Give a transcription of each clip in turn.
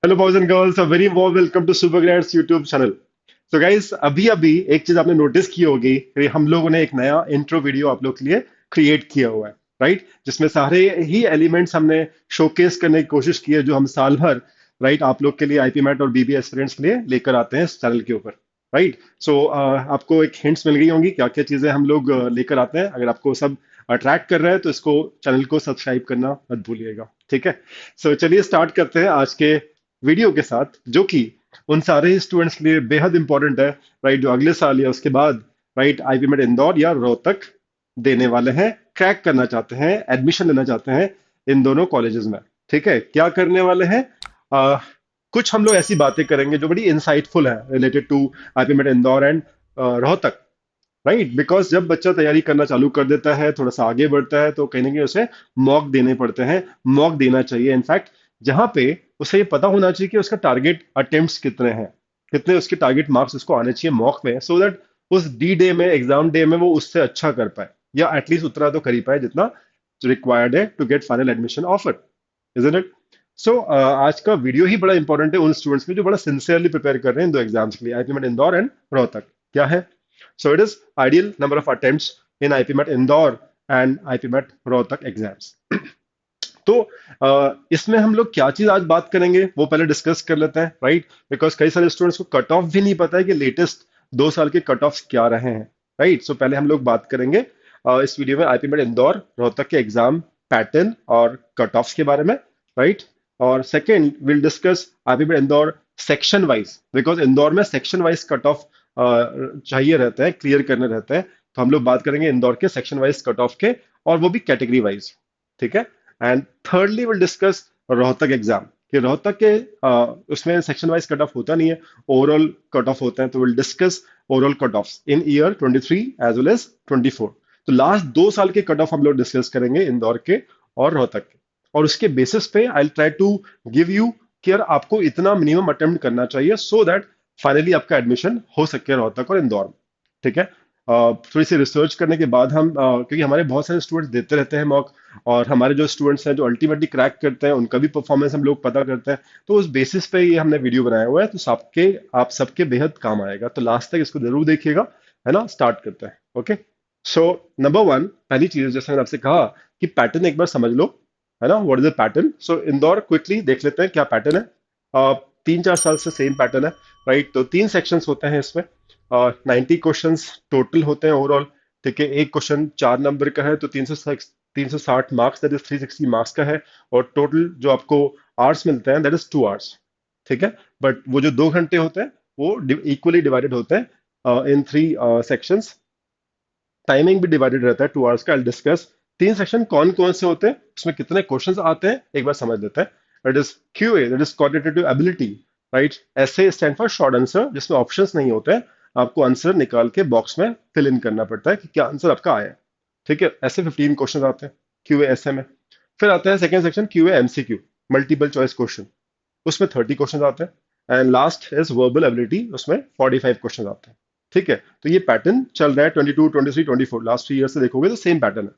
Hello boys and girls, a very warm welcome to super grands YouTube channel. तो guys, अभी अभी एक चीज आपने नोटिस की होगी कि हम लोगों ने एक नया इंट्रो वीडियो आप लोग के लिए क्रिएट किया हुआ है, राइट? जिसमें सारे ही एलिमेंट्स हमने शोकेस करने की कोशिश की है जो हम साल भर, राइट, आप लोग के लिए आईपी मैट और बीबी एस्पिरेंट्स के लिए लेकर आते हैं इस चैनल के ऊपर, राइट? सो आपको एक हिंट्स मिल गई होंगी क्या क्या चीजें हम लोग लेकर आते हैं। अगर आपको सब अट्रैक्ट कर रहा है तो इसको, चैनल को सब्सक्राइब करना मत भूलिएगा, ठीक है? सो चलिए स्टार्ट करते हैं आज के वीडियो के साथ, जो कि उन सारे स्टूडेंट्स के लिए बेहद इंपॉर्टेंट है, राइट, जो अगले साल या उसके बाद, राइट, आईपी मेट इंदौर या रोहतक देने वाले हैं, क्रैक करना चाहते हैं, एडमिशन लेना चाहते हैं इन दोनों कॉलेजेस में। ठीक है, क्या करने वाले हैं? आ, कुछ हम लोग ऐसी बातें करेंगे जो बड़ी इंसाइटफुल है related to IPMAT Indore and Rohtak, right? Because जब बच्चा तैयारी करना चालू कर देता है, थोड़ा सा आगे बढ़ता है, तो कहीं ना कहीं उसे मॉक देने पड़ते हैं। मॉक देना चाहिए इनफैक्ट, जहां पे उसे ये पता होना चाहिए कि उसका टारगेट अटेम्प्ट्स कितने हैं, कितने उसके टारगेट मार्क्स उसको आने चाहिए मॉक में, सो दैट उस डी डे में, एग्जाम डे में वो उससे अच्छा कर पाए, या एटलीस्ट उतना तो कर ही पाए जितना रिक्वायर्ड है to get final admission offer, isn't it? So आज का वीडियो ही बड़ा इंपॉर्टेंट है उन स्टूडेंट्स के लिए जो बड़ा सिंसियरली प्रिपेयर कर रहे हैं इन दो एग्जाम्स के लिए, आईपीमेट इंदौर एंड रोहतक। क्या है? So it is ideal number of attempts in IPMAT Indore and IPMAT Rohtak exams. तो इसमें हम लोग क्या चीज आज बात करेंगे वो पहले डिस्कस कर लेते हैं, राइट? बिकॉज कई सारे स्टूडेंट्स को कट ऑफ भी नहीं पता है कि लेटेस्ट 2 साल के कट ऑफ क्या रहे हैं, राइट? सो पहले हम लोग बात करेंगे इस वीडियो में आईपीमेट इंदौर रोहतक के एग्जाम पैटर्न और कट ऑफ के बारे में, राइट? और second will discuss IPMAT Indore section wise, because Indore में सेक्शन वाइज कट ऑफ चाहिए रहते हैं, क्लियर करने रहते हैं। तो हम लोग बात करेंगे इंदौर के सेक्शन वाइज कट ऑफ के, और वो भी कैटेगरी वाइज, ठीक है? And thirdly will discuss Rohtak exam, कि रोहतक के उसमें सेक्शन वाइज कट ऑफ होता नहीं है, ओवरऑल कट ऑफ होते हैं। तो will discuss overall cut off in year 23 as well as 24। तो लास्ट 2 साल के कट ऑफ हम लोग डिस्कस करेंगे इंदौर के और रोहतक के, और उसके बेसिस पे I try to give you कि यार आपको इतना मिनिमम अटेम्प्ट करना चाहिए सो दैट फाइनली आपका एडमिशन हो सके रोहतक और इंदौर में, ठीक है? थोड़ी सी रिसर्च करने के बाद हम क्योंकि हमारे बहुत सारे स्टूडेंट्स देते रहते हैं मॉक, और हमारे जो स्टूडेंट्स हैं जो अल्टीमेटली क्रैक करते हैं उनका भी परफॉर्मेंस हम लोग पता करते हैं, तो उस बेसिस पे ये हमने वीडियो बनाया हुआ है, तो सबके, आप सबके बेहद काम आएगा, तो लास्ट तक इसको जरूर देखिएगा, है ना? स्टार्ट करते हैं, ओके? सो नंबर वन, पहली चीज जैसे मैंने आपसे कहा कि पैटर्न एक बार समझ लो, है ना? What is the pattern? So Indore quickly देख लेते हैं क्या पैटर्न है। 3-4 साल से सेम पैटर्न है, राइट? तो 3 सेक्शंस होते हैं इसमें, 90 क्वेश्चंस टोटल होते हैं ओवरऑल, ठीक है? एक क्वेश्चन 4 नंबर का है, तो 360 मार्क्स, दैट इज 360 मार्क्स का है। और टोटल जो आपको आवर्स मिलते हैं दैट इज 2 आवर्स, ठीक है? बट वो जो 2 घंटे होते हैं वो इक्वली डिवाइडेड होते हैं इन 3 सेक्शंस। टाइमिंग भी डिवाइडेड रहता है 2 आवर्स का। डिस्कस 3 सेक्शन कौन कौन से होते हैं, उसमें कितने क्वेश्चंस आते हैं, एक बार समझ लेते हैं। That is QA, that is quantitative ability, right? ऐसे स्टैंड फॉर शॉर्ट आंसर, जिसमें ऑप्शंस नहीं होते हैं, आपको आंसर निकाल के बॉक्स में फिल इन करना पड़ता है कि क्या आंसर आपका आया है, ठीक है? ऐसे 15 क्वेश्चन आते हैं क्यूए ऐसे में। फिर आता है second section QA MCQ, multiple choice question, उसमें 30 क्वेश्चन आते हैं। And last is verbal ability, उसमें 45 क्वेश्चन आते हैं, ठीक है? तो ये पैटर्न चल रहा है 22, 23, 24, लास्ट 3 ईयर से देखोगे तो सेम पैटर्न है,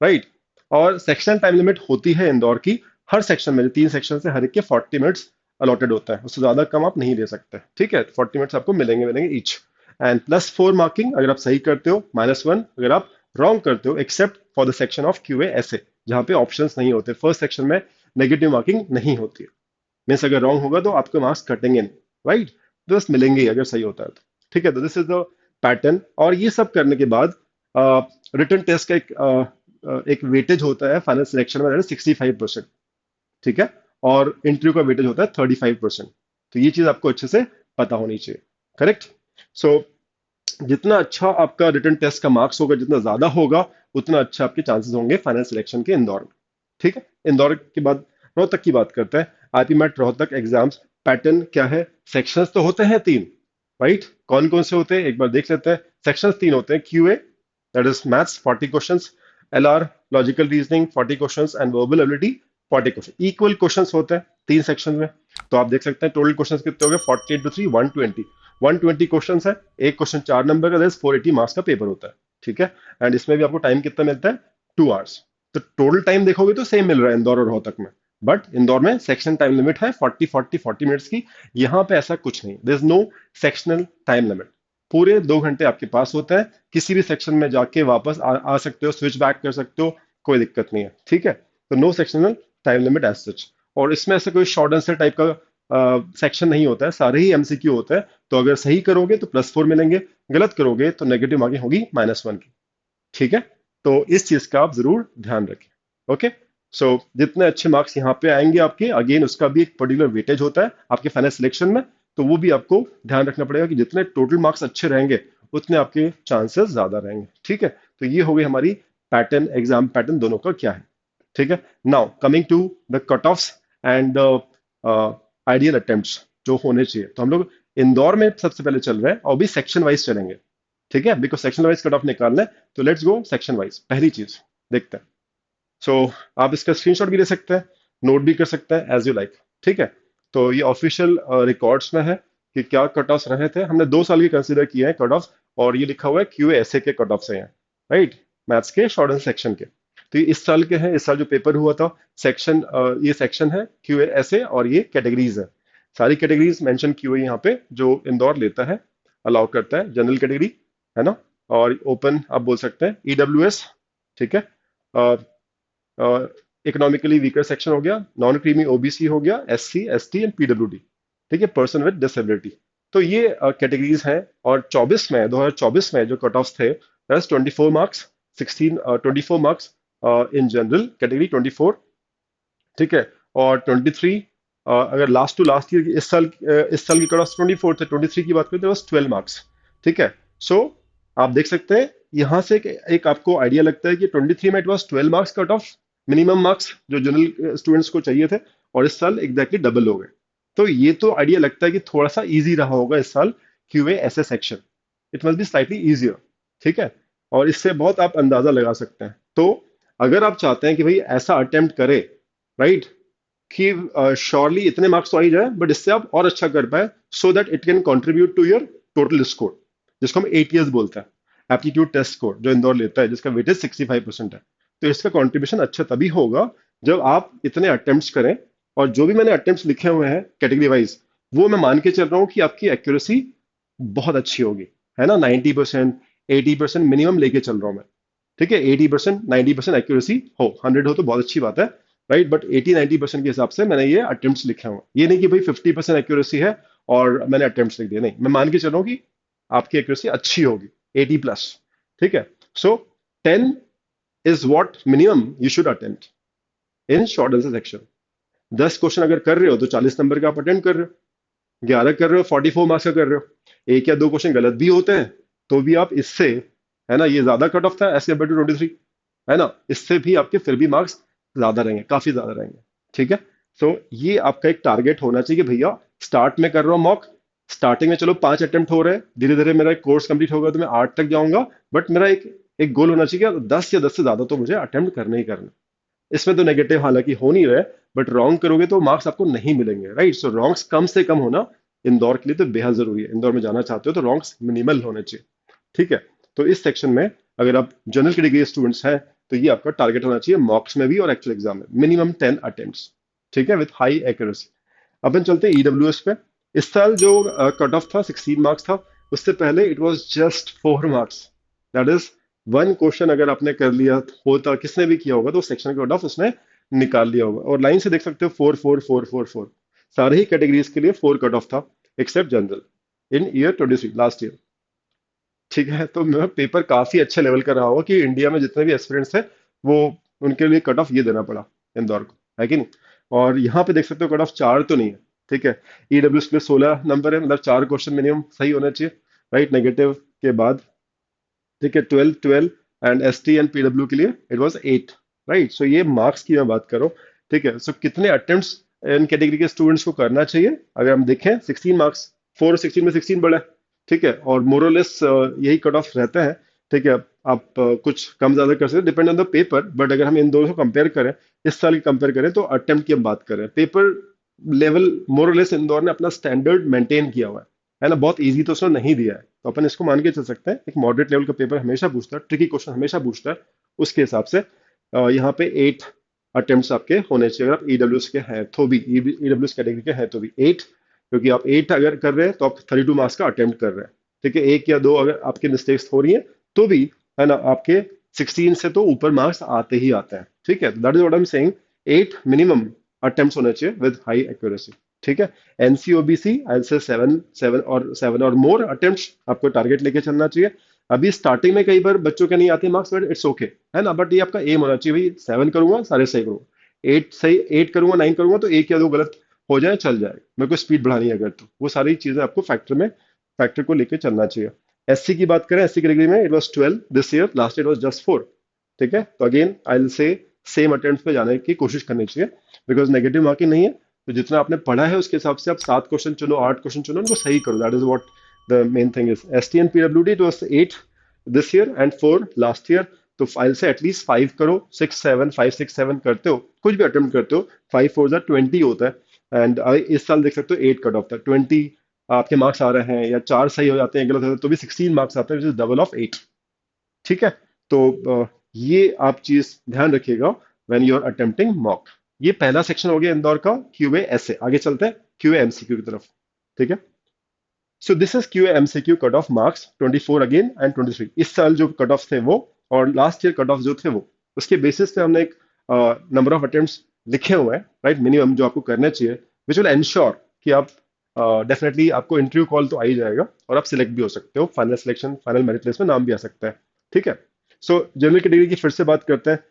राइट? और सेक्शनल टाइम लिमिट होती है इंदौर की, हर सेक्शन में, 3 सेक्शन से हर एक के 40 मिनट्स अलॉटेड होता है, उससे ज्यादा कम आप नहीं दे सकते, ठीक है? 40 मिनट्स आपको मिलेंगे मिलेंगे ईच। एंड +4 मार्किंग अगर आप सही करते हो, -1 अगर आप रॉन्ग करते हो, except for the section of QA ऐसे, जहां पे ऑप्शंस नहीं होते। फर्स्ट सेक्शन में नेगेटिव मार्किंग नहीं होती है, मीन्स अगर रॉन्ग होगा तो आपके मार्क्स कटेंगे नहीं, राइट? तो बस मिलेंगे ही अगर सही होता है तो, ठीक है? तो दिस इज द पैटर्न। और ये सब करने के बाद रिटन टेस्ट का एक वेटेज होता है फाइनल सिलेक्शन में, 65%, ठीक है? और इंटरव्यू का वेटेज होता है 35%। तो ये चीज आपको अच्छे से पता होनी चाहिए, करेक्ट? सो जितना अच्छा आपका रिटन टेस्ट का मार्क्स होगा, जितना ज्यादा होगा, उतना अच्छा आपके चांसेस होंगे फाइनल सिलेक्शन के इंदौर में, ठीक है? इंदौर के बाद रोहतक की बात करते हैं। IPMAT Rohtak exams pattern क्या है? सेक्शंस तो होते हैं 3, राइट? कौन कौन से होते हैं एक बार देख लेते हैं। सेक्शंस 3 होते हैं, QA that is maths 40 questions, LR logical reasoning 40 questions, and verbal ability 40 question. Equal questions होते हैं 3 सेक्शन में। तो आप देख सकते हैं टोटल क्वेश्चंस कितने हो गए, 40 इंटू 3 120, 120 क्वेश्चन है। एक क्वेश्चन 4 नंबर का, 480 मार्क्स का पेपर होता है, ठीक है? एंड इसमें भी आपको टाइम कितना मिलता है, 2 आवर्स। तो टोटल टाइम देखोगे तो सेम मिल रहा है इंदौर और रोहतक में, बट इंदौर में सेक्शन टाइम लिमिट है 40 मिनट्स की। यहाँ पे ऐसा कुछ नहीं, there is no sectional time limit. पूरे 2 घंटे आपके पास होता है, किसी भी सेक्शन में जाके वापस आ सकते हो, स्विच बैक कर सकते हो, कोई दिक्कत नहीं है, ठीक है। तो no sectional time limit as such. और इसमें ऐसा कोई शॉर्ट आंसर टाइप का सेक्शन नहीं होता है, सारे ही एमसीक्यू होता है। तो अगर सही करोगे तो +4 मिलेंगे, गलत करोगे तो नेगेटिव मार्किंग होगी -1 की, ठीक है। तो इस चीज का आप जरूर ध्यान रखें। ओके, सो जितने अच्छे मार्क्स यहाँ पे आएंगे आपके, अगेन उसका भी एक पर्टिकुलर वेटेज होता है आपके फाइनल सिलेक्शन में। तो वो भी आपको ध्यान रखना पड़ेगा कि जितने टोटल मार्क्स अच्छे रहेंगे उतने आपके चांसेस ज्यादा रहेंगे, ठीक है। तो ये हो गई हमारी पैटर्न, एग्जाम पैटर्न दोनों का क्या है, ठीक है। Now coming to the cut offs and ideal attempts जो होने चाहिए। तो हम लोग इंदौर में सबसे पहले चल रहे हैं और भी सेक्शन वाइज चलेंगे, ठीक है, because section wise cut off निकालना है। तो लेट्स गो सेक्शन वाइज। पहली चीज देखते हैं। सो आप इसका स्क्रीनशॉट भी ले सकते हैं, नोट भी कर सकते हैं, एज यू लाइक, ठीक है। तो ये ऑफिशियल रिकॉर्ड्स में है कि क्या कट ऑफ रहे थे। हमने 2 साल की कंसिडर किए हैं कट ऑफ, और ये लिखा हुआ है क्यूए एसए के कट ऑफ से हैं, राइट, मैथ्स के शॉर्ट आंसर सेक्शन के। तो ये इस साल के हैं, इस साल जो पेपर हुआ था सेक्शन, ये सेक्शन है क्यूए एसए, और ये कैटेगरीज है। सारी कैटेगरीज मेंशन की हुई यहाँ पे जो इंदौर लेता है, अलाउ करता है। जनरल कैटेगरी है ना, और ओपन आप बोल सकते हैं ईडब्ल्यूएस, ठीक है। इकोनॉमिकली वीकर सेक्शन हो गया, नॉन क्रीमी ओबीसी हो गया, एससी एसटी एंड पीडब्ल्यूडी, ठीक है, पर्सन विद डिसेबिलिटी। तो ये कैटेगरीज हैं। और 2024 में जो कट ऑफ थे, 24 marks, 24 marks in general category, 24, ठीक है। और 23, अगर लास्ट टू लास्ट ईयर इस साल की कट ऑफ 24 थे, 23 की बात करें तो बस 12 मार्क्स, ठीक है। सो आप देख सकते हैं यहाँ से एक आपको आइडिया लगता है कि 23 में it was 12 marks cut off, minimum marks जो जनरल स्टूडेंट्स को चाहिए थे, और इस साल एग्जैक्टली डबल हो गए। तो ये तो आइडिया लगता है कि थोड़ा सा इजी रहा होगा इस साल QA SA section, it must be slightly easier, ठीक है। और इससे बहुत आप अंदाजा लगा सकते हैं। तो अगर आप चाहते हैं कि भाई ऐसा अटेम्प्ट करे, राइट, कि श्योरली इतने मार्क्स तो आ ही जाए, बट इससे आप और अच्छा कर पाए, so that it can contribute to your total score, जिसको हम एटीएस बोलते हैं, एप्टीट्यूड टेस्ट स्कोर, जो इंदौर लेता है, जिसका वेटेज 65% है। तो इसका कंट्रीब्यूशन अच्छा तभी होगा जब आप इतने अटेम्प्ट्स करें। और जो भी मैंने अटेम्प्ट्स लिखे हुए हैं कैटेगरी वाइज, वो मैं मान के चल रहा हूँ कि आपकी एक्यूरेसी बहुत अच्छी होगी, है ना, 90%, 80% मिनिमम लेके चल रहा हूँ मैं, ठीक है। 80%, 90% एक्यूरेसी हो, 100 हो तो बहुत अच्छी बात है, राइट। बट 80-90% के हिसाब से मैंने ये अटेम्प्ट्स लिखे हुए हैं। ये नहीं कि भाई 50% एक्यूरेसी है और मैंने अटेम्प्ट्स लिख दिए, नहीं, मैं मान के चल रहा हूँ कि आपकी एक्यूरेसी अच्छी होगी, 80+, ठीक है। सो 10 is what minimum you should attempt in short answer section. 10 question अगर कर रहे हो तो 40 नंबर का आप अटेम्प्ट कर रहे हो, 11 कर रहे हो 44 मार्क्स का कर रहे हो, एक या दो क्वेश्चन गलत भी होते हैं तो भी आप इससे, है ना, ये ज्यादा कट ऑफ था एज कम्पेयर टू 23, है ना, इससे भी आपके फिर भी मार्क्स ज्यादा रहेंगे, काफी ज्यादा रहेंगे, ठीक है। सो ये आपका एक टारगेट होना चाहिए कि भैया स्टार्ट में कर रहा हूँ मॉक, स्टार्टिंग में चलो 5 अटेम्प्ट हो रहे हैं, धीरे धीरे मेरा कोर्स कंप्लीट होगा तो मैं 8 तक जाऊंगा, बट मेरा एक एक गोल होना चाहिए कि 10 या 10 से ज्यादा तो मुझे अटेम्प्ट करना ही करना। इसमें तो नेगेटिव हालांकि हो नहीं रहे, बट रॉन्ग करोगे तो मार्क्स आपको नहीं मिलेंगे, राइट। सो रॉन्ग्स कम से कम होना इंदौर के लिए तो बेहद जरूरी है। इंदौर में जाना चाहते हो तो रॉन्ग्स मिनिमल होने चाहिए, ठीक है। तो इस सेक्शन में अगर आप जनरल कैटेगरी स्टूडेंट्स हैं तो ये आपका टारगेट होना चाहिए मॉक्स में भी और एक्चुअल एग्जाम में, मिनिमम 10 अटेम्प्ट्स, ठीक है, विथ हाई एक्यूरेसी। अपन चलते हैं ईडब्ल्यूएस पे। इस साल जो कट ऑफ था 16 मार्क्स था, उससे पहले it was just 4 marks, that is 1 question अगर आपने कर लिया होता, किसने भी किया होगा, तो सेक्शन कट ऑफ उसने निकाल लिया होगा। और लाइन से देख सकते हो 4 4 4 4 4, सारे ही कैटेगरीज के लिए 4 कट ऑफ था except general in year 23, last year, ठीक है। तो मैं पेपर काफी अच्छे लेवल का रहा होगा कि इंडिया में जितने भी एस्पिरेंट्स थे वो, उनके लिए कट ऑफ ये देना पड़ा इंदौर को, है कि नहीं। और यहाँ पे देख सकते हो कट ऑफ 4 तो नहीं है, ठीक है। ईडब्ल्यू के 16 नंबर है, मतलब 4 क्वेश्चन मिनिमम सही होना चाहिए, राइट, नेगेटिव के बाद, ठीक है। 12 12 एंड एसटी एंड पीडब्ल्यू के लिए इट वाज 8, राइट। सो ये मार्क्स की मैं बात करूँ, ठीक है। सो कितने अटेम्प्ट्स इन कैटेगरी के स्टूडेंट्स को करना चाहिए, अगर हम देखें 16 मार्क्स, 4 और 16 में 16 बड़ा है, ठीक है। और मोरलेस यही कट ऑफ रहता है, ठीक है। आप कुछ कम ज्यादा कर सकते हैं depend on the paper, but अगर हम इन दोनों को कंपेयर करें, इस साल की कंपेयर करें तो अटेम्प्ट की हम बात करें, पेपर लेवल मोरलेस इंदौर ने अपना स्टैंडर्ड मेंटेन किया हुआ है ना, बहुत इजी तो उसने नहीं दिया है। तो अपन इसको मान के चल सकते हैं एक मॉडरेट लेवल का पेपर हमेशा पूछता है, ट्रिकी क्वेश्चन हमेशा पूछता है, उसके हिसाब से यहाँ पे 8 अटेम्प्ट्स आपके होने चाहिए अगर आप ईडब्ल्यूएस के हैं तो भी, ईडब्ल्यूएस कैटेगरी के हैं तो भी 8, क्योंकि आप 8 अगर कर रहे हैं तो आप 32 मार्क्स का अटेम्प्ट कर रहे हैं। ठीक है, एक या दो अगर आपके मिस्टेक्स हो रही हैं तो भी, है ना, आपके 16 से तो ऊपर मार्क्स आते ही आते हैं। ठीक है, that is what I am saying, 8 minimum attempts होने चाहिए विद हाई एक्यूरेसी। ठीक है, एनसीओबीसी आई से 7 और मोर अटेम्प्ट्स आपको टारगेट लेके चलना चाहिए। अभी स्टार्टिंग में कई बार बच्चों के नहीं आते मार्क्स, बट इट्स ओके, है ना, बट ये आपका एम होना चाहिए भाई 7 करूंगा सारे सही करूंगा, 8 सही, 8 करूंगा 9 करूंगा तो एक या दो गलत हो जाए चल जाए, मेरे को स्पीड बढ़ानी है अगर, तो वो सारी चीजें आपको फैक्टर को लेके चलना चाहिए। एससी की बात करें, एससी कैटेगरी में it was 12 this year, last year was just 4। ठीक है, तो again I will say same attempt पे जाने की कोशिश करनी चाहिए, बिकॉज नेगेटिव मार्किंग नहीं है, तो जितना आपने पढ़ा है उसके हिसाब से आप 7 क्वेश्चन चुनो, 8 क्वेश्चन चुनो, उनको सही करो, that is what the main thing is. S T and PWD it was 8 this year and 4 last year, तो फाइल से एटलीस्ट 5 करो, 5 6 7 करते हो, कुछ भी अटेम्प्ट करते हो, 5 4 जा 20 होता है। एंड इस साल देख सकते हो 8 कट ऑफ था, 20 आपके मार्क्स आ रहे हैं, या 4 सही हो जाते हैं, गलत हो जाते हैं, तो भी 16 मार्क्स आते हैं, विच इज डबल ऑफ 8। ठीक है, तो ये आप चीज ध्यान रखिएगा when you are attempting mock. ये पहला सेक्शन हो गया इंदौर का क्यूए एसए। आगे चलते हैं क्यूए एमसीक्यू की तरफ। ठीक है, so this is QA MCQ cut off marks 24 again and 23। इस साल जो कट ऑफ थे वो, और लास्ट ईयर कट ऑफ जो थे वो, उसके बेसिस पे हमने एक नंबर ऑफ अटेम्प्ट्स लिखे हुए हैं, राइट, मिनिमम जो आपको करने चाहिए, विच विल एंश्योर कि आप डेफिनेटली आपको इंटरव्यू कॉल तो आ ही जाएगा और आप सिलेक्ट भी हो सकते हो, final selection, final merit list में नाम भी आ सकता है। ठीक है, सो जनरल कैटेगरी की फिर से बात करते हैं।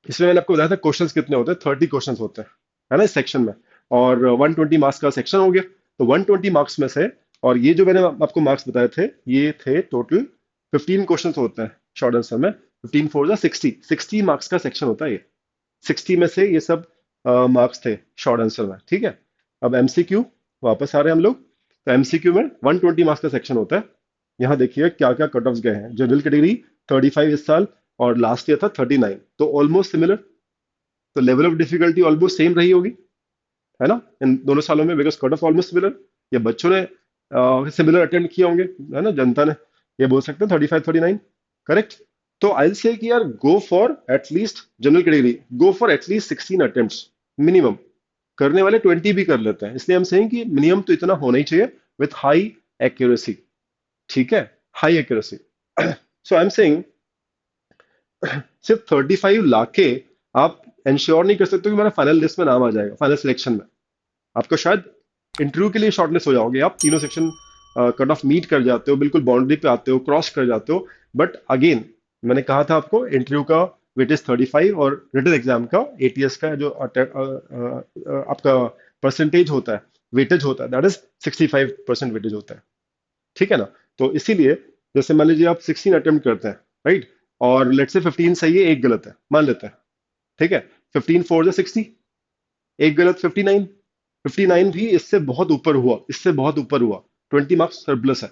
इसमें मैंने आपको बताया था क्वेश्चंस कितने होते हैं, 30 क्वेश्चंस होते हैं, है ना, इस सेक्शन में, और 120 मार्क्स का सेक्शन हो गया। तो 120 मार्क्स में से, और ये जो मैंने आपको मार्क्स बताए थे, ये थे टोटल 15 क्वेश्चंस होते हैं शॉर्ट आंसर में, 15 4 जा 60 मार्क्स का सेक्शन होता है ये। 60 में से ये सब मार्क्स थे शॉर्ट आंसर में। ठीक है, अब एमसीक्यू वापस आ रहे हैं हम लोग। तो एमसीक्यू में 120 मार्क्स का सेक्शन होता है। यहाँ देखिए क्या क्या कट ऑफ गए हैं। जनरल कैटेगरी 35 इस साल, और लास्ट ईयर था 39, तो ऑलमोस्ट सिमिलर। तो level of difficulty almost same रही होगी, है ना, इन दोनों सालों में, because cut off almost similar. या बच्चों ने सिमिलर अटेम्प्ट किए होंगे, है ना, जनता ने, ये बोल सकते हैं 35 39, करेक्ट। तो आई से कि यार go for at least, general category go for at least 16 attempts minimum. करने वाले 20 भी कर लेते हैं, इसलिए हम सेइंग कि मिनिमम तो इतना होना ही चाहिए विथ हाई एक्यूरेसी। ठीक है, high accuracy. So I am saying सिर्फ 35 लाके आप इंश्योर नहीं कर सकते कि मेरा फाइनल लिस्ट में नाम आ जाएगा, फाइनल सिलेक्शन में। आपको शायद इंटरव्यू के लिए शॉर्टलिस्ट हो जाओगे, आप तीनों सेक्शन कट ऑफ मीट कर जाते हो, बिल्कुल बाउंड्री पे आते हो, क्रॉस कर जाते हो। बट अगेन मैंने कहा था आपको, इंटरव्यू का वेटेज 35, और रिटन एग्जाम का एटीएस का जो आपका परसेंटेज होता है, वेटेज होता है, दैट इज 65% वेटेज होता है। ठीक है ना, तो इसीलिए जैसे मान लीजिए आप 16 अटेम्प्ट करते हैं, राइट, और लेट से 15 सही है, एक गलत है, मान लेते हैं। ठीक है, 15 4 जा 60, एक गलत 59, 59 भी इससे बहुत ऊपर हुआ, इससे बहुत ऊपर हुआ, 20 मार्क्स सरप्लस है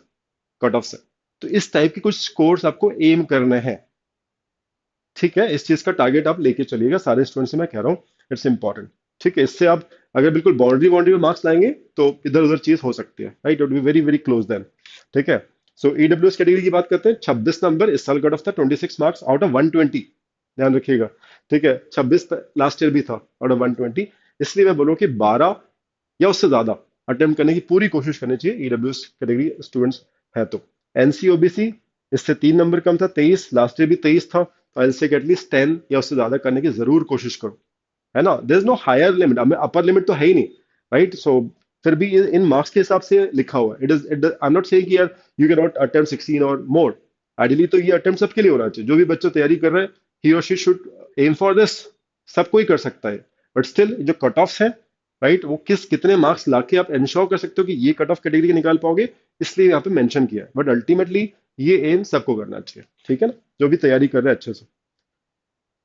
कट ऑफ से। तो इस टाइप के कुछ स्कोर्स आपको एम करने हैं। ठीक है, इस चीज का टारगेट आप लेके चलिएगा, सारे स्टूडेंट्स से मैं कह रहा हूँ, इट्स इंपॉर्टेंट। ठीक है, इससे आप अगर बिल्कुल बाउंड्री बाउंड्री में मार्क्स लाएंगे तो इधर उधर चीज हो सकती है, right, it be very very close then. ठीक है, सो ईडब्ल्यूएस कैटेगरी की बात करते हैं। 26 नंबर इस साल कट ऑफ था, 26 मार्क्स आउट ऑफ 120, ध्यान रखिएगा। ठीक है, 26 लास्ट ईयर भी था आउट ऑफ 120, इसलिए मैं बोलूँ कि 12 या उससे ज्यादा अटेम्प्ट करने की पूरी कोशिश करनी चाहिए ईडब्ल्यूएस कैटेगरी स्टूडेंट्स है तो। एनसीओबीसी इससे 3 नंबर कम था, 23, लास्ट ईयर भी 23 था, तो आई से एटलीस्ट 10 या उससे ज्यादा करने की जरूर कोशिश करो, है ना। There is no higher limit, upper limit तो है ही नहीं, राइट। सो फिर भी इन मार्क्स के हिसाब से लिखा हुआ है, आई एम नॉट सेइंग कि यार यू कैन नॉट अटेम्प्ट 16 और मोर। आइडियली तो ये अटेम्प्ट सबके लिए होना चाहिए, जो भी बच्चा तैयारी कर रहे हैं, ही और she should aim for this, सब कोई कर सकता है। बट स्टिल जो कट ऑफ है, राइट, वो कितने मार्क्स लाके आप इंश्योर कर सकते हो कि ये कट ऑफ कैटेगरी के निकाल पाओगे, इसलिए यहाँ पे मेंशन किया है। बट अल्टीमेटली ये एम सबको करना चाहिए, ठीक है ना, जो भी तैयारी कर रहे हैं अच्छे से।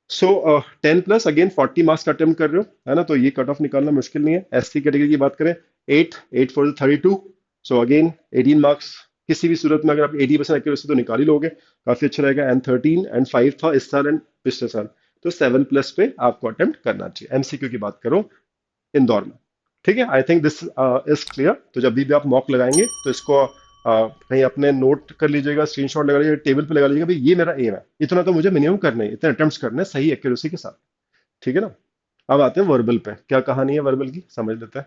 सो 10 प्लस अगेन 40 मार्क्स का अटेम्प्ट कर रहे हो, है ना, तो ये कट ऑफ निकालना मुश्किल नहीं है। एससी कैटेगरी की बात करें, 8 फॉर 32, सो अगेन 18 मार्क्स किसी भी सूरत में अगर आप 80% एक्यूरेसी तो निकाल ही लोगे, काफी अच्छा रहेगा। एंड 13 एंड 5 था इस साल एंड पिछले साल, तो 7 प्लस पे आपको अटेम्प्ट करना चाहिए। एमसीक्यू की बात करो इंदौर में, ठीक है। I think this is clear. तो जब भी आप मॉक लगाएंगे तो इसको कहीं अपने नोट कर लीजिएगा, स्क्रीनशॉट लगा लीजिएगा, टेबल पे लगा लीजिएगा, भाई ये मेरा एम है, इतना तो मुझे मिनिमम करना है, इतने अटेम्प्ट्स करने हैं सही एक्यूरेसी के साथ, ठीक है ना। अब आते हैं वर्बल पे, क्या कहानी है वर्बल की समझ लेते हैं।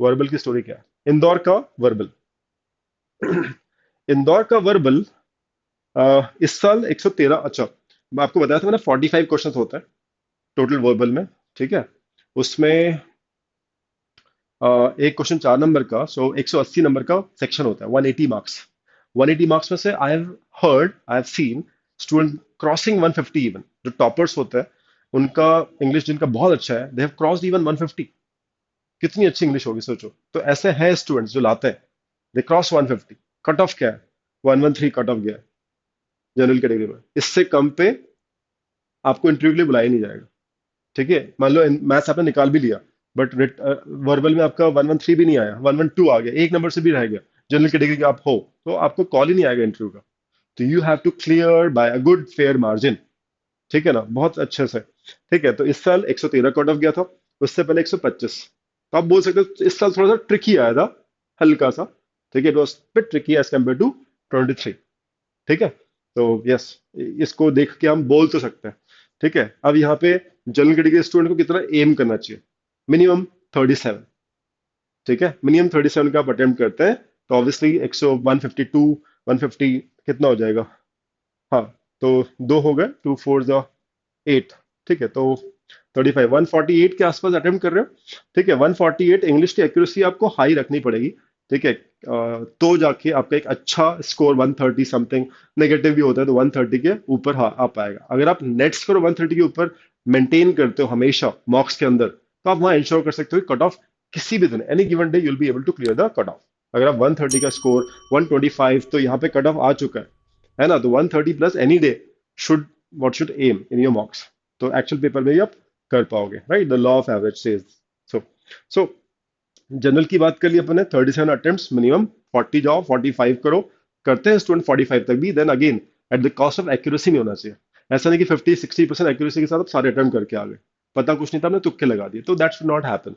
वर्बल की स्टोरी क्या है, इंदौर का वर्बल। इंदौर का वर्बल इस साल 113, अच्छा मैं आपको बताया था मैंने 45 क्वेश्चन होता है टोटल वर्बल में, ठीक है। उसमें एक क्वेश्चन 4 नंबर का, सो 180 नंबर का सेक्शन होता है, 180 मार्क्स। 180 मार्क्स में से I have seen student crossing 150 even, जो टॉपर्स होते हैं उनका इंग्लिश जिनका बहुत अच्छा है, दे हैव क्रॉस्ड इवन 150। कितनी अच्छी इंग्लिश होगी सोचो। तो ऐसे हैं स्टूडेंट्स जो लाते हैं, दे क्रॉस 150। कट ऑफ क्या है, 113 कट ऑफ गया है जनरल कैटेगरी में। इससे कम पे आपको इंटरव्यू के लिए बुलाया ही नहीं जाएगा, ठीक है। मान लो मैथ्स आपने निकाल भी लिया, बट वर्बल में आपका 113 भी नहीं आया, 112 आ गया, एक नंबर से भी रह गया, जनरल कैटेगरी के आप हो, तो आपको कॉल ही नहीं आएगा इंटरव्यू का। तो you have to clear by a good fair margin, ठीक है ना, बहुत अच्छे से। ठीक है, तो इस साल 113 कट ऑफ गया था, उससे पहले 125। तो आप बोल सकते हो इस साल थोड़ा सा ट्रिकी आया था, हल्का सा, ठीक है, it was bit tricky as compare to 23, ठीक है। तो यस, इसको देख के हम बोल तो सकते हैं, ठीक है। अब यहाँ पे जनरल कैटेगरी के स्टूडेंट को कितना एम करना चाहिए, मिनिमम 37, ठीक है, मिनिमम 37 का आप अटेम्प्ट करते हैं, तो ऑब्वियसली 100 152 150 कितना हो जाएगा, हाँ, तो दो हो गए, 2 4 8, ठीक है, तो 35 148 के आसपास अटेम्प्ट कर रहे हो, ठीक है। 148 इंग्लिश की एक्यूरेसी आपको हाई रखनी पड़ेगी, ठीक है, तो जाके आपका एक अच्छा स्कोर 130 समथिंग, नेगेटिव भी होता है तो 130 के ऊपर हाँ आ पाएगा। अगर आप नेट स्कोर 130 के ऊपर मेंटेन करते हो हमेशा मॉक्स के अंदर, तो आप वहां इंश्योर कर सकते हो कट ऑफ किसी भी दिन, any given day you'll be able to clear the cut off. अगर आप 130 का स्कोर, 125, तो यहाँ पे कट ऑफ आ चुका है ना, तो 130 plus any day should, what should aim in your मॉक्स, तो एक्चुअल पेपर में भी आप कर पाओगे, right, the law of average says so. So general की बात कर ली अपन ने, 37 अटेम्प्ट्स मिनिमम, 40 जाओ, 45 करो, करते हैं स्टूडेंट 45 तक भी, then again at the cost of accuracy नहीं होना चाहिए। ऐसा नहीं कि 50 60% एक्यूरेसी के साथ आप सारे अटेम्प्ट करके आ गए, पता कुछ नहीं था आपने तुक्के लगा दिए, तो दैट शुड नॉट हैपन,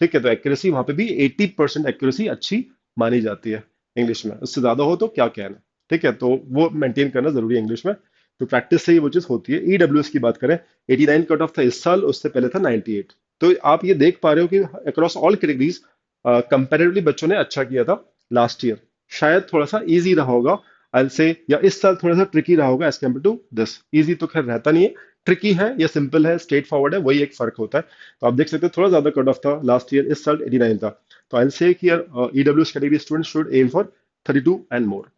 ठीक है। तो एक्यूरेसी वहां पे भी 80% एक्यूरेसी अच्छी मानी जाती है इंग्लिश में, उससे ज्यादा हो तो क्या कहना, ठीक है, तो वो मेंटेन करना जरूरी है इंग्लिश में। तो प्रैक्टिस से ही वो चीज होती है। ईडब्ल्यूएस की बात करें, 89 कट ऑफ था इस साल, उससे पहले था 98। तो आप ये देख पा रहे हो कि अक्रॉस ऑल कैटेगरीज कंपेरेटिवली बच्चों ने अच्छा किया था लास्ट ईयर। शायद थोड़ा सा इजी रहा होगा आई से, या इस साल थोड़ा सा ट्रिकी रहा होगा as compare to this. Easy तो खैर रहता नहीं है, ट्रिकी है या सिंपल है, स्ट्रेट फॉरवर्ड है, वही एक फर्क होता है। तो आप देख सकते हो थोड़ा ज्यादा कट ऑफ था लास्ट ईयर, इस साल 89 था। तो आई से कि EWS category student should aim for 32 and more,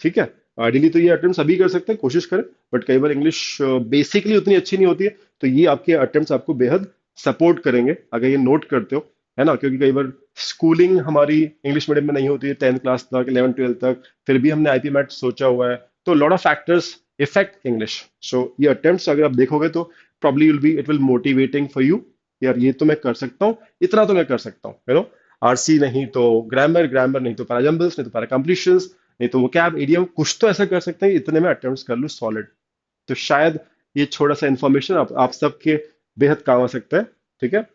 ठीक है। आइडियली तो ये अटेम्प्ट सभी कर सकते हैं, कोशिश करें, बट कई बार इंग्लिश बेसिकली उतनी अच्छी नहीं होती है, तो ये आपके अटेम्प्ट्स आपको बेहद सपोर्ट करेंगे अगर ये नोट करते हो, है ना। क्योंकि कई बार स्कूलिंग हमारी इंग्लिश मीडियम में नहीं होती है, 10th क्लास तक, 11 12 तक, फिर भी हमने आईपी मैट सोचा हुआ है, तो lot of factors affect English. So ये अटेम्प्ट्स अगर आप देखोगे तो probably will be, it will motivating for you, यार ये तो मैं कर सकता हूँ, इतना तो मैं कर सकता हूँ, यू नो। आरसी नहीं तो ग्रामर, ग्रामर नहीं तो पैराजम्बल्स, नहीं तो पैरा कंप्लीशंस, नहीं तो वो कैब इडियम, कुछ तो ऐसा कर सकते हैं कि इतने में अटेम्प्ट कर लूँ सॉलिड। तो शायद ये छोटा सा इन्फॉर्मेशन आप सबके बेहद काम आ सकता है, ठीक है।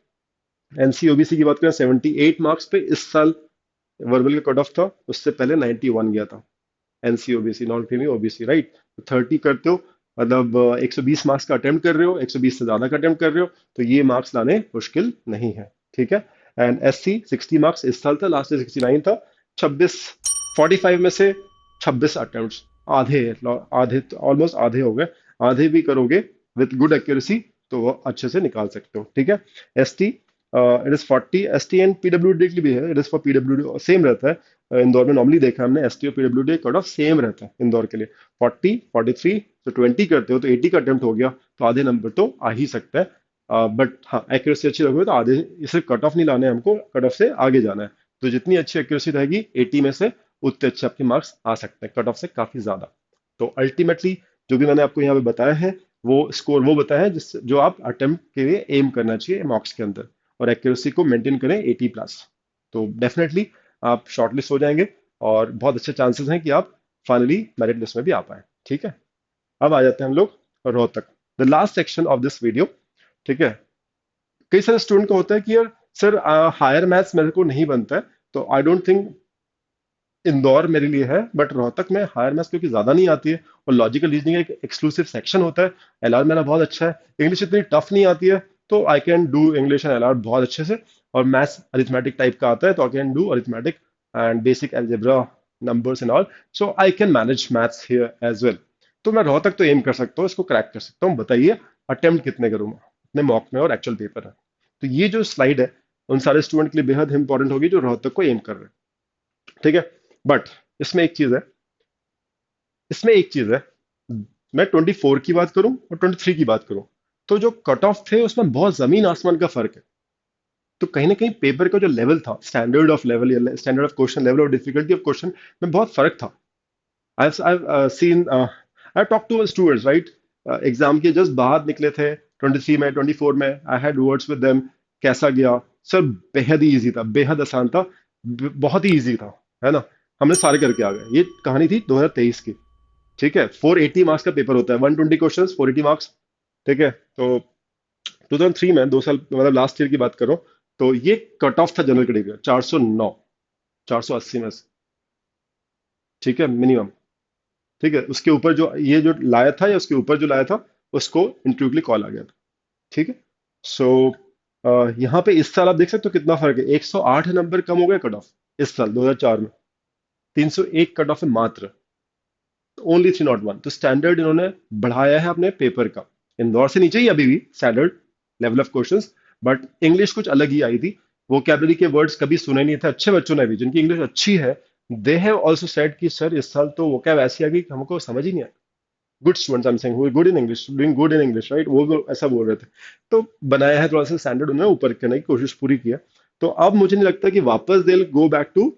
एनसीओबीसी की बात करें, 78 मार्क्स पे इस साल वर्बल का कट ऑफ था, उससे पहले 91 गया था। एनसीओबीसी नॉन क्रीमी ओबीसी, राइट। तो 30 करते हो, मतलब 120 मार्क्स का अटेम्प्ट कर रहे हो, 120 से ज्यादा का अटेम्प्ट कर रहे हो, तो ये मार्क्स लाने मुश्किल नहीं है, ठीक है। एंड एससी 60 मार्क्स इस साल था, लास्ट ईयर 69 था। 26, 45 में से 26 अटेम्प्ट, आधे, आधे ऑलमोस्ट आधे हो गए। आधे भी करोगे विद गुड एक्यूरेसी तो वो अच्छे से निकाल सकते हो, ठीक है। S T it is 40, S T and PWD के लिए भी है, it is for PWD same रहता है। इंदौर में नॉर्मली देखा हमने एस टी और पीडब्ल्यू कट ऑफ सेम रहता है इंदौर के लिए, 40 43, तो 20 करते हो तो 80 का अटेम्प्ट हो गया, तो आधे नंबर तो आ ही सकता है। बट हाँ, एक्यूरेसी अच्छी रखोगे तो आधे, इसे कट ऑफ नहीं लाने हमको, कट ऑफ से आगे जाना है। तो जितनी अच्छी एक्यूरेसी रहेगी 80 में से, उतने अच्छे आपके मार्क्स आ सकते हैं कट ऑफ से काफी ज्यादा। तो अल्टीमेटली जो भी मैंने आपको यहाँ पे बताया है, वो स्कोर वो बताया है जिस जो आप अटेम्प्ट के लिए एम करना चाहिए मार्क्स के अंदर, और एक्यूरेसी को मेंटेन करें 80 प्लस, तो डेफिनेटली आप शॉर्टलिस्ट हो जाएंगे, और बहुत अच्छे चांसेस हैं कि आप फाइनली मेरिट लिस्ट में भी आ पाए, ठीक है। अब आ जाते हैं हम लोग Rohtak, the last section of this video, ठीक है। कई सारे स्टूडेंट को होता है कि यार सर हायर मैथ्स मेरे को नहीं बनता है, तो आई डोंट थिंक इंदौर मेरे लिए है, बट रोहतक में हायर मैथ्स क्योंकि ज्यादा नहीं आती है, और लॉजिकल रीजनिंग एक एक्सक्लूसिव सेक्शन होता है, एलआर मेरा बहुत अच्छा है, इंग्लिश इतनी टफ नहीं आती है, तो I can do English and LR बहुत अच्छे से। और मैथ्स अरिथमेटिक टाइप का आता है तो I can do arithmetic and basic algebra numbers and all. So I can manage maths here as well. तो मैं रोहतक तो एम कर सकता हूँ, इसको क्रैक कर सकता हूँ। बताइए अटेम्प्ट कितने करूँ मैं अपने मॉक में और एक्चुअल पेपर में। तो ये जो स्लाइड है उन सारे स्टूडेंट के लिए बेहद इंपॉर्टेंट होगी जो रोहतक को एम कर रहे हैं। ठीक है। बट इसमें एक चीज है, इसमें एक चीज है, मैं 24 की बात करूं और 23 की बात करूं तो जो कट ऑफ थे उसमें बहुत जमीन आसमान का फर्क है। तो कहीं ना कहीं पेपर का जो लेवल था, स्टैंडर्ड ऑफ लेवल या standard of question, level of difficulty of question में बहुत फर्क था। I've seen I've talked to students, right? Exam के जस्ट बाहर निकले थे 23 में, 24 में, I had words with them. कैसा गया सर? बेहद ही इजी था, बेहद आसान था, बहुत ही इजी था, है ना। हमने सारे करके आ गए। ये कहानी थी 2023 की। ठीक है, 480 मार्क्स का पेपर होता है, 120 क्वेश्चंस, 480 मार्क्स। ठीक है, तो 2003 में, 2 साल मतलब लास्ट ईयर की बात करो, तो ये कट ऑफ था जनरल कैटेगरी का 409, 480 में से। ठीक है, मिनिमम। ठीक है, उसके ऊपर जो ये जो लाया था या उसके ऊपर जो लाया था उसको इंटरव्यू के लिए कॉल आ गया था। ठीक है। सो यहाँ पे इस साल आप देख सकते हो कितना फर्क है, 108 नंबर कम हो गया कट ऑफ इस साल 2004 में। 301 कट ऑफ है मात्र, ओनली 301। तो स्टैंडर्ड इन्होंने बढ़ाया है अपने पेपर का। इंदौर से नीचे ही अभी भी standard level of questions, but English कुछ अलग ही आई थी। वोकैबुलरी के वर्ड्स कभी सुने नहीं थे अच्छे बच्चों ने भी, जिनकी इंग्लिश अच्छी है। दे हैव आल्सो सेड कि सर इस साल तो वोकैब ऐसी आ गई कि हमको समझ ही नहीं आया। Good students I am saying, who good in English, doing good in English, right, वो ऐसा बोल रहे थे। तो बनाया है थोड़ा सा स्टैंडर्ड, उन्होंने ऊपर करने की कोशिश पूरी किया। तो अब मुझे नहीं लगता कि वापस they go back to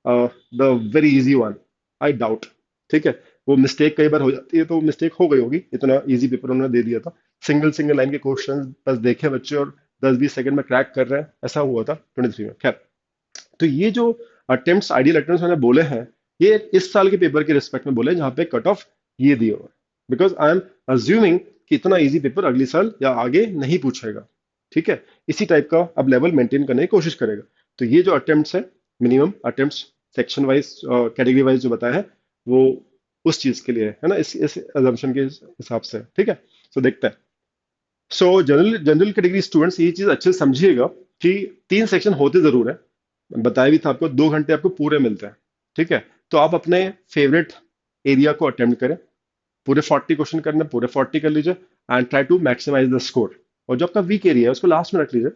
the very easy one, I doubt. ठीक है, वो मिस्टेक कई बार हो जाती है, तो मिस्टेक हो गई होगी, इतना इजी पेपर उन्होंने दे दिया था। सिंगल सिंगल लाइन के क्वेश्चन बस देखे बच्चे और 10-20 सेकंड में क्रैक कर रहे हैं, ऐसा हुआ था 23 में। खैर, तो ये जो अटेम्प्ट्स, आइडियल अटेम्प्ट्स मैंने बोले हैं, ये इस साल के पेपर के रिस्पेक्ट में बोले, जहाँ पे कट ऑफ ये दिए हुए। बिकॉज आई एम अज्यूमिंग कि इतना इजी पेपर अगले साल या आगे नहीं पूछेगा। ठीक है, इसी टाइप का अब लेवल मेंटेन करने की कोशिश करेगा। तो ये जो अटेम्प्ट्स है, minimum attempts section wise, category wise जो बताया है, वो उस चीज के लिए है ना, इस अजम्पशन के हिसाब से। ठीक है, तो देखते हैं। सो जनरल जनरल कैटेगरी स्टूडेंट्स ये चीज अच्छे से समझिएगा कि 3 सेक्शन होते जरूर है, बताया भी था आपको, 2 घंटे आपको पूरे मिलते हैं। ठीक है, तो आप अपने फेवरेट एरिया को अटेम्प्ट करें, पूरे 40 क्वेश्चन करने, पूरे 40 कर लीजिए and try to maximise the score. और जो आपका वीक एरिया है उसको लास्ट में रख लीजिए।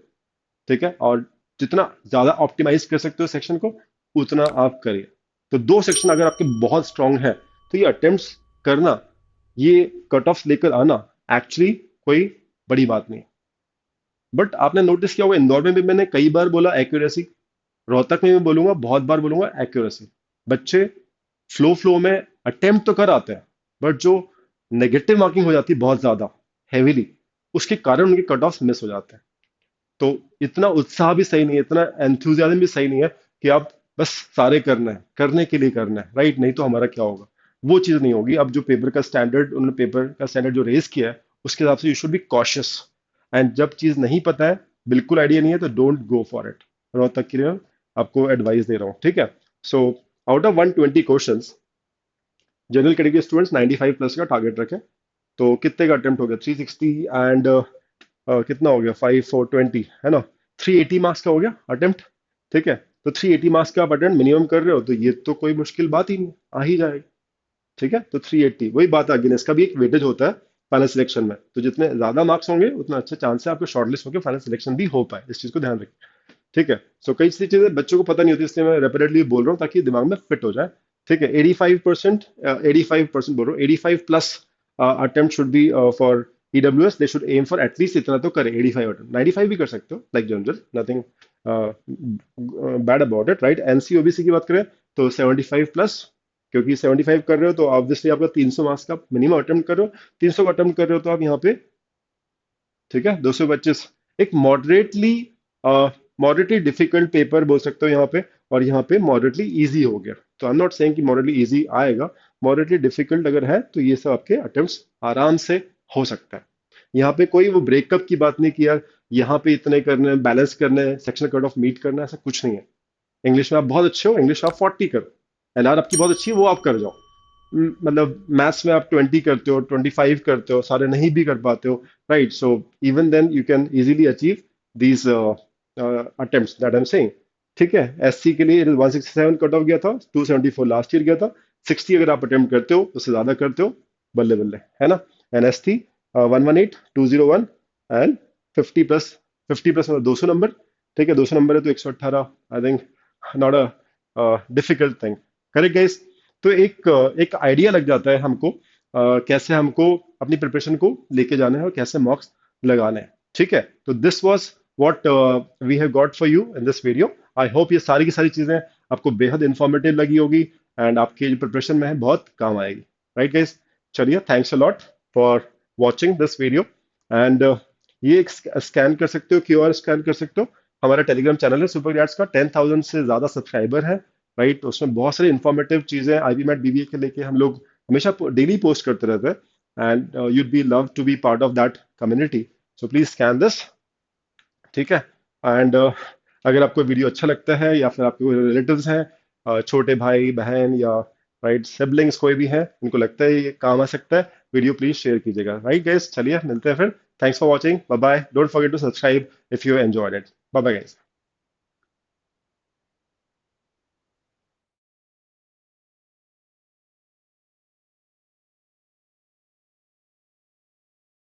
ठीक है, और जितना ज्यादा ऑप्टिमाइज कर सकते हो सेक्शन को, उतना आप करिए। तो 2 सेक्शन अगर आपके बहुत स्ट्रांग है तो ये अटेम्प्ट करना, ये कट ऑफ लेकर आना एक्चुअली कोई बड़ी बात नहीं। बट आपने नोटिस किया होगा, इंदौर में भी मैंने कई बार बोला एक्यूरेसी, रोहतक में भी बोलूंगा, बहुत बार बोलूंगा एक्यूरेसी। बच्चे फ्लो फ्लो में अटेम्प्ट तो कर आते हैं, बट जो नेगेटिव मार्किंग हो जाती है बहुत ज्यादा हैवीली, उसके कारण उनके कट ऑफ मिस हो जाते हैं। तो इतना उत्साह भी सही नहीं है, इतना एंथुजियाज्म भी सही नहीं है कि आप बस सारे करना है, करने के लिए करना है, राइट, नहीं तो हमारा क्या होगा। वो चीज नहीं होगी। अब जो पेपर का स्टैंडर्ड, उन्होंने पेपर का स्टैंडर्ड जो रेज किया है उसके हिसाब से you should be cautious. And जब चीज नहीं पता है, बिल्कुल आइडिया नहीं है, तो don't go for it. Rohtak के लिए आपको एडवाइस दे रहा हूँ। ठीक है, so out of 120 question, general category students 95 plus का टारगेट रखें। तो कितने का अटेम्प्ट हो गया? 360 एंड कितना हो गया, 5 4 20, है ना, 380 मार्क्स का हो गया अटेम्प्ट। ठीक है, तो 380 मार्क्स का आप अटेम्प्ट मिनिमम कर रहे हो, तो ये तो कोई मुश्किल बात ही नहीं, आ ही जाएगा। ठीक है, तो 380 वही बात आ गई ना, इसका भी एक वेटेज होता है फाइनल सिलेक्शन में। तो जितने ज्यादा मार्क्स होंगे उतना अच्छा चांस है आपको शॉर्टलिस्ट होकर फाइनल सिलेक्शन भी हो पाए, इस चीज को ध्यान रखें। ठीक है, सो कई सी चीजें बच्चों को पता नहीं होती, इसलिए मैं रेपिटेडली बोल रहा हूँ ताकि दिमाग में फिट हो जाए। ठीक है, 85%, 85% बोल रहा हूँ, 85 plus attempt should be for EWS, they should aim for at least इतना तो करे, 85 अटेम्प्ट, 95 भी कर सकते हो like general, nothing bad about it, right. NC OBC की बात करें तो 75 प्लस, क्योंकि 75 कर रहे हो तो ऑब्वियसली आपका 300 मार्क्स का मिनिमम अटेम्प्ट कर रहे हो, 300 का अटेम्प्ट कर रहे हो तो आप यहाँ पे, ठीक है, 225, एक मॉडरेटली डिफिकल्ट पेपर बोल सकते हो यहाँ पे। और यहाँ पे मॉडरेटली इजी हो गया, तो आई एम नॉट सेइंग कि मॉडरेटली इजी आएगा, मॉडरेटली डिफिकल्ट अगर है तो ये सब आपके अटेम्प्ट्स आराम से हो सकता है। यहाँ पे कोई वो ब्रेकअप की बात नहीं किया, यहाँ पे इतने करने हैं, बैलेंस करने हैं, सेक्शन कट ऑफ मीट करना है, ऐसा कुछ नहीं है। इंग्लिश में आप बहुत अच्छे हो, इंग्लिश आप 40 करो, एलआर आपकी बहुत अच्छी है, वो आप कर जाओ। मतलब मैथ्स में आप 20 करते हो, 25 करते हो, सारे नहीं भी कर पाते हो, right? So even then you can easily achieve these attempts that I am saying. ठीक है, एससी के लिए 167 कट ऑफ गया था, 274 लास्ट ईयर गया था। 60 अगर आप अटेम्प्ट करते हो, उससे ज्यादा करते हो, बल्ले बल्ले, है ना? एन एस थी 118 201 एंड 50 प्लस। 50 प्लस मतलब 200 नंबर। ठीक है, 200 नंबर है तो 118, I think not a difficult thing. Correct guys? तो एक आइडिया लग जाता है हमको कैसे हमको अपनी प्रिपरेशन को लेके जाना है और कैसे मॉक्स लगाने हैं। ठीक है, तो this was what we have got for you in this video. I hope ये सारी की सारी चीजें आपको बेहद इंफॉर्मेटिव लगी होगी एंड आपके जो प्रिपरेशन में है बहुत काम आएगी। Right guys? चलिए, thanks a lot for watching this video and ये एक स्कैन कर सकते हो, क्यूआर स्कैन कर सकते हो। हमारा टेलीग्राम चैनल है सुपर ग्रेड्स का, 10,000 से ज्यादा सब्सक्राइबर है। राइट, उसमें बहुत सारी इंफॉर्मेटिव चीजें आईबी मैट बीबीए के लेके हम लोग हमेशा डेली पोस्ट करते रहते हैं and you'd be love to be part of that community. So please scan this. ठीक है, एंड अगर आपको वीडियो अच्छा लगता है या फिर आपके कोई रिलेटिव्स हैं, छोटे भाई बहन या राइट सिबलिंग्स कोई भी हैं, उनको लगता है ये काम आ सकता है, वीडियो प्लीज शेयर कीजिएगा। राइट गाइस, चलिए मिलते हैं फिर। Thanks for watching, bye bye. Don't forget to subscribe if you enjoyed it. Bye bye guys.